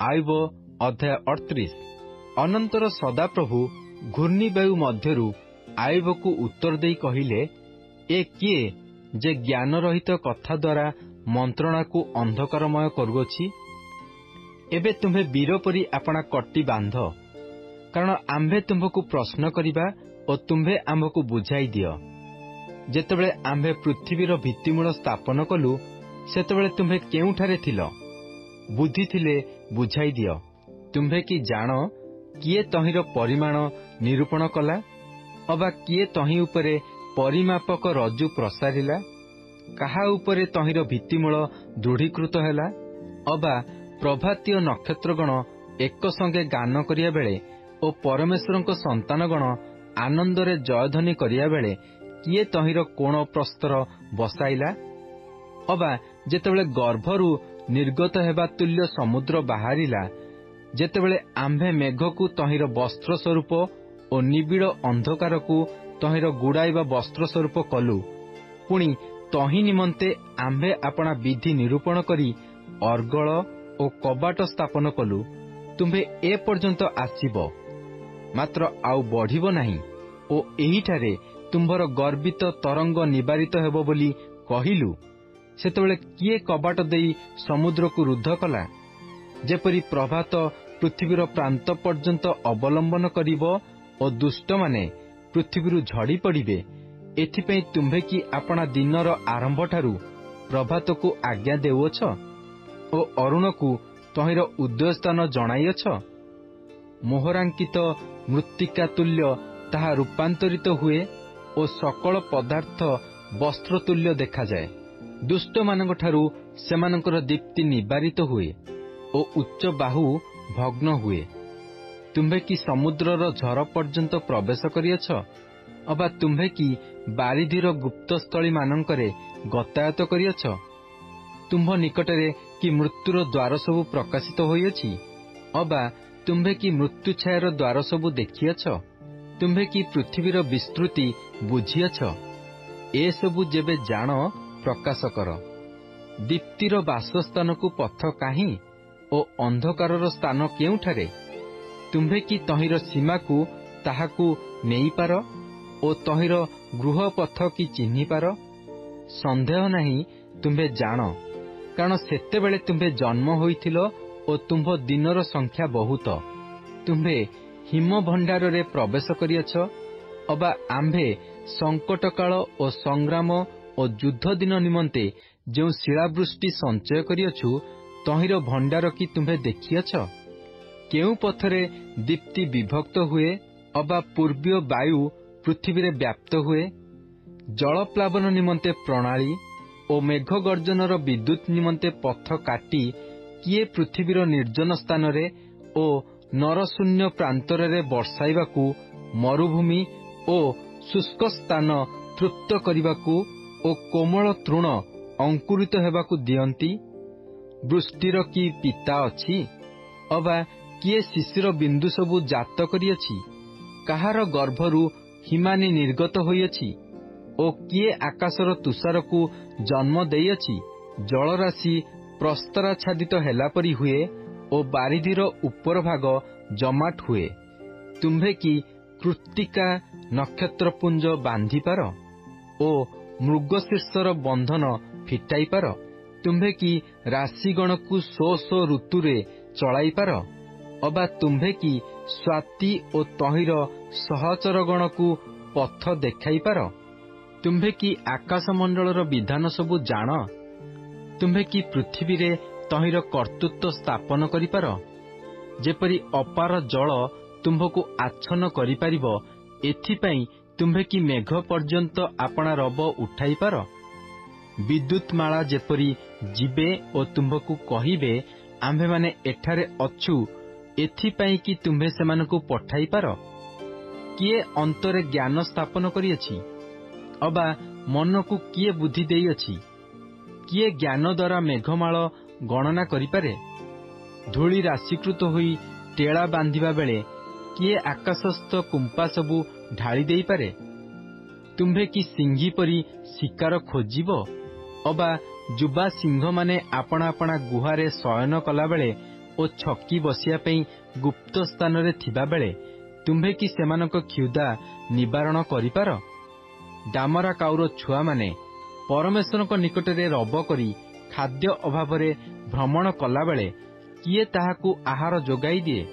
ଆୟୁବ ଅଧ୍ୟାୟ 38। ଅନନ୍ତର ସଦାପ୍ରଭୁ ଘୂର୍ଣ୍ଣିବାୟୁ ମଧ୍ୟରୁ ଆୟୁବକୁ ଉତ୍ତର ଦେଇ କହିଲେ, ଏ କିଏ ଯେ ଜ୍ଞାନ ରହିତ କଥା ଦ୍ୱାରା ମନ୍ତ୍ରଣାକୁ ଅନ୍ଧକାରମୟ କରୁଅଛି? ଏବେ ତୁମ୍ଭେ ବୀର ପରି ଆପଣା କଟି ବାନ୍ଧ, କାରଣ ଆମ୍ଭେ ତୁମ୍ଭକୁ ପ୍ରଶ୍ନ କରିବା ଓ ତୁମ୍ଭେ ଆମ୍ଭକୁ ବୁଝାଇ ଦିଅ। ଯେତେବେଳେ ଆମ୍ଭେ ପୃଥିବୀର ଭିତ୍ତିମୂଳ ସ୍ଥାପନ କଲୁ, ସେତେବେଳେ ତୁମ୍ଭେ କେଉଁଠାରେ ଥିଲ? ବୁଦ୍ଧି ଥିଲେ ବୁଝାଇ ଦିଅ। ତୁମ୍ଭେ କି ଜାଣ, କିଏ ତହିଁର ପରିମାଣ ନିରୂପଣ କଲା? ଅବା କିଏ ତହିଁ ଉପରେ ପରିମାପକ ରଜୁ ପ୍ରସାରିଲା? କାହା ଉପରେ ତହିଁର ଭିତ୍ତିମୂଳ ଦୃଢ଼ୀକୃତ ହେଲା? ଅବା ପ୍ରଭାତୀୟ ନକ୍ଷତ୍ରଗଣ ଏକ ସଙ୍ଗେ ଗାନ କରିବା ବେଳେ ଓ ପରମେଶ୍ୱରଙ୍କ ସନ୍ତାନଗଣ ଆନନ୍ଦରେ ଜୟଧ୍ୱନି କରିବା ବେଳେ କିଏ ତହିଁର କୋଣ ପ୍ରସ୍ତର ବସାଇଲା? ଅବା ଯେତେବେଳେ ଗର୍ଭରୁ ନିର୍ଗତ ହେବା ତୁଲ୍ୟ ସମୁଦ୍ର ବାହାରିଲା, ଯେତେବେଳେ ଆମ୍ଭେ ମେଘକୁ ତହିଁର ବସ୍ତ୍ର ସ୍ୱରୂପ ଓ ନିବିଡ଼ ଅନ୍ଧକାରକୁ ତହିଁର ଗୁଡ଼ାଇବା ବସ୍ତ୍ର ସ୍ୱରୂପ କଲୁ, ପୁଣି ତହିଁ ନିମନ୍ତେ ଆମ୍ଭେ ଆପଣା ବିଧି ନିରୂପଣ କରି ଅର୍ଗଳ ଓ କବାଟ ସ୍ଥାପନ କଲୁ, ତୁମ୍ଭେ ଏ ପର୍ଯ୍ୟନ୍ତ ଆସିବ, ମାତ୍ର ଆଉ ବଢ଼ିବ ନାହିଁ ଓ ଏହିଠାରେ ତୁମ୍ଭର ଗର୍ବିତ ତରଙ୍ଗ ନିବାରିତ ହେବ ବୋଲି କହିଲୁ, ସେତେବେଳେ କିଏ କବାଟ ଦେଇ ସମୁଦ୍ରକୁ ରୁଦ୍ଧ କଲା? ଯେପରି ପ୍ରଭାତ ପୃଥିବୀର ପ୍ରାନ୍ତ ପର୍ଯ୍ୟନ୍ତ ଅବଲମ୍ବନ କରିବ ଓ ଦୁଷ୍ଟମାନେ ପୃଥିବୀରୁ ଝଡ଼ି ପଡ଼ିବେ, ଏଥିପାଇଁ ତୁମ୍ଭେ କି ଆପଣା ଦିନର ଆରମ୍ଭଠାରୁ ପ୍ରଭାତକୁ ଆଜ୍ଞା ଦେଉଅଛ ଓ ଅରୁଣକୁ ତହିଁର ଉଦୟସ୍ଥାନ ଜଣାଇଅଛ? ମୋହରାଙ୍କିତ ମୃତ୍ତିକା ତୁଲ୍ୟ ତାହା ରୂପାନ୍ତରିତ ହୁଏ ଓ ସକଳ ପଦାର୍ଥ ବସ୍ତ୍ରତୁଲ୍ୟ ଦେଖାଯାଏ। ଦୁଷ୍ଟମାନଙ୍କଠାରୁ ସେମାନଙ୍କର ଦୀପ୍ତି ନିବାରିତ ହୁଏ ଓ ଉଚ୍ଚ ବାହୁ ଭଗ୍ନ ହୁଏ। ତୁମ୍ଭେ କି ସମୁଦ୍ରର ଝର ପର୍ଯ୍ୟନ୍ତ ପ୍ରବେଶ କରିଅଛ? ଅବା ତୁମ୍ଭେ କି ବାରିଧିର ଗୁପ୍ତସ୍ଥଳୀମାନଙ୍କରେ ଗତାୟତ କରିଅଛ? ତୁମ୍ଭ ନିକଟରେ କି ମୃତ୍ୟୁର ଦ୍ୱାର ସବୁ ପ୍ରକାଶିତ ହୋଇଅଛି? ଅବା ତୁମ୍ଭେ କି ମୃତ୍ୟୁଛାୟାର ଦ୍ୱାର ସବୁ ଦେଖିଅଛ? ତୁମ୍ଭେ କି ପୃଥିବୀର ବିସ୍ତୃତି ବୁଝିଅଛ? ଏସବୁ ଯେବେ ଜାଣ, ପ୍ରକାଶ କର। ଦୀପ୍ତିର ବାସସ୍ଥାନକୁ ପଥ କାହିଁ ଓ ଅନ୍ଧକାରର ସ୍ଥାନ କେଉଁଠାରେ? ତୁମ୍ଭେ କି ତହିଁର ସୀମାକୁ ତାହାକୁ ନେଇପାର ଓ ତହିଁର ଗୃହ ପଥ କି ଚିହ୍ନିପାର? ସନ୍ଦେହ ନାହିଁ, ତୁମ୍ଭେ ଜାଣ, କାରଣ ସେତେବେଳେ ତୁମ୍ଭେ ଜନ୍ମ ହୋଇଥିଲ ଓ ତୁମ୍ଭ ଦିନର ସଂଖ୍ୟା ବହୁତ। ତୁମ୍ଭେ ହିମ ଭଣ୍ଡାରରେ ପ୍ରବେଶ କରିଅଛ, ଅବା ଆମ୍ଭେ ସଙ୍କଟକାଳ ଓ ସଂଗ୍ରାମ ଓ ଯୁଦ୍ଧ ଦିନ ନିମନ୍ତେ ଯେଉଁ ଶିଳାବୃଷ୍ଟି ସଞ୍ଚୟ କରିଅଛୁ, ତହିଁର ଭଣ୍ଡାର କି ତୁମ୍ଭେ ଦେଖିଅଛ? କେଉଁ ପଥରେ ଦୀପ୍ତି ବିଭକ୍ତ ହୁଏ, ଅବା ପୂର୍ବୀୟ ବାୟୁ ପୃଥିବୀରେ ବ୍ୟାପ୍ତ ହୁଏ? ଜଳପ୍ଲାବନ ନିମନ୍ତେ ପ୍ରଣାଳୀ ଓ ମେଘ ଗର୍ଜନର ବିଦ୍ୟୁତ୍ ନିମନ୍ତେ ପଥ କାଟି କିଏ ପୃଥିବୀର ନିର୍ଜନ ସ୍ଥାନରେ ଓ ନରଶୂନ୍ୟ ପ୍ରାନ୍ତରରେ ବର୍ଷାଇବାକୁ, ମରୁଭୂମି ଓ ଶୁଷ୍କ ସ୍ଥାନ ତୃପ୍ତ କରିବାକୁ ଓ କୋମଳ ତୃଣ ଅଙ୍କୁରିତ ହେବାକୁ ଦିଅନ୍ତି? ବୃଷ୍ଟିର କି ପିତା ଅଛି? ଅବା କିଏ ଶିଶିର ବିନ୍ଦୁ ସବୁ ଜାତ କରିଅଛି? କାହାର ଗର୍ଭରୁ ହିମାନି ନିର୍ଗତ ହୋଇଅଛି? ଓ କିଏ ଆକାଶର ତୁଷାରକୁ ଜନ୍ମ ଦେଇଅଛି? ଜଳରାଶି ପ୍ରସ୍ତରାଚ୍ଛାଦିତ ହେଲା ପରି ହୁଏ ଓ ବାରିଧିର ଉପର ଭାଗ ଜମାଟ ହୁଏ। ତୁମ୍ଭେ କି କୃତ୍ତିକା ନକ୍ଷତ୍ରପୁଞ୍ଜ ବାନ୍ଧିପାର ଓ ମୃଗଶୀର୍ଷର ବନ୍ଧନ ଫିଟାଇପାର? ତୁମ୍ଭେ କି ରାଶିଗଣକୁ ଶୋ ଋତୁରେ ଚଳାଇପାର? ଅବା ତୁମ୍ଭେ କି ସ୍ୱାତି ଓ ତହିଁର ସହଚରଗଣକୁ ପଥ ଦେଖାଇପାର? ତୁମ୍ଭେ କି ଆକାଶମଣ୍ଡଳର ବିଧାନ ସବୁ ଜାଣ? ତୁମ୍ଭେ କି ପୃଥିବୀରେ ତହିଁର କର୍ତ୍ତୃତ୍ୱ ସ୍ଥାପନ କରିପାର? ଯେପରି ଅପାର ଜଳ ତୁମ୍ଭକୁ ଆଚ୍ଛନ୍ନ କରିପାରିବ, ଏଥିପାଇଁ ତୁମ୍ଭେ କି ମେଘ ପର୍ଯ୍ୟନ୍ତ ଆପଣା ରବ ଉଠାଇପାର? ବିଦ୍ୟୁତ୍ମାଳା ଯେପରି ଯିବେ ଓ ତୁମ୍ଭକୁ କହିବେ, ଆମ୍ଭେମାନେ ଏଠାରେ ଅଛୁ, ଏଥିପାଇଁ କି ତୁମ୍ଭେ ସେମାନଙ୍କୁ ପଠାଇପାର? କିଏ ଅନ୍ତରେ ଜ୍ଞାନ ସ୍ଥାପନ କରିଅଛି? ଅବା ମନକୁ କିଏ ବୁଦ୍ଧି ଦେଇଅଛି? କିଏ ଜ୍ଞାନ ଦ୍ୱାରା ମେଘମାଳ ଗଣନା କରିପାରେ? ଧୂଳି ରାଶିକୃତ ହୋଇ ଟେଳା ବାନ୍ଧିବା ବେଳେ କିଏ ଆକାଶସ୍ଥ କୁମ୍ପା ସବୁ ଢାଳି ଦେଇପାରେ? ତୁମ୍ଭେ କି ସିଂହୀ ପରି ଶିକାର ଖୋଜିବ? ଅବା ଯୁବା ସିଂହମାନେ ଆପଣା ଆପଣା ଗୁହାରେ ଶୟନ କଲାବେଳେ ଓ ଛକି ବସିବା ପାଇଁ ଗୁପ୍ତ ସ୍ଥାନରେ ଥିବାବେଳେ ତୁମ୍ଭେ କି ସେମାନଙ୍କ କ୍ଷୁଧା ନିବାରଣ କରିପାର? ଡାମରା କାଉର ଛୁଆମାନେ ପରମେଶ୍ୱରଙ୍କ ନିକଟରେ ରବ କରି ଖାଦ୍ୟ ଅଭାବରେ ଭ୍ରମଣ କଲାବେଳେ କିଏ ତାହାକୁ ଆହାର ଯୋଗାଇ ଦିଏ?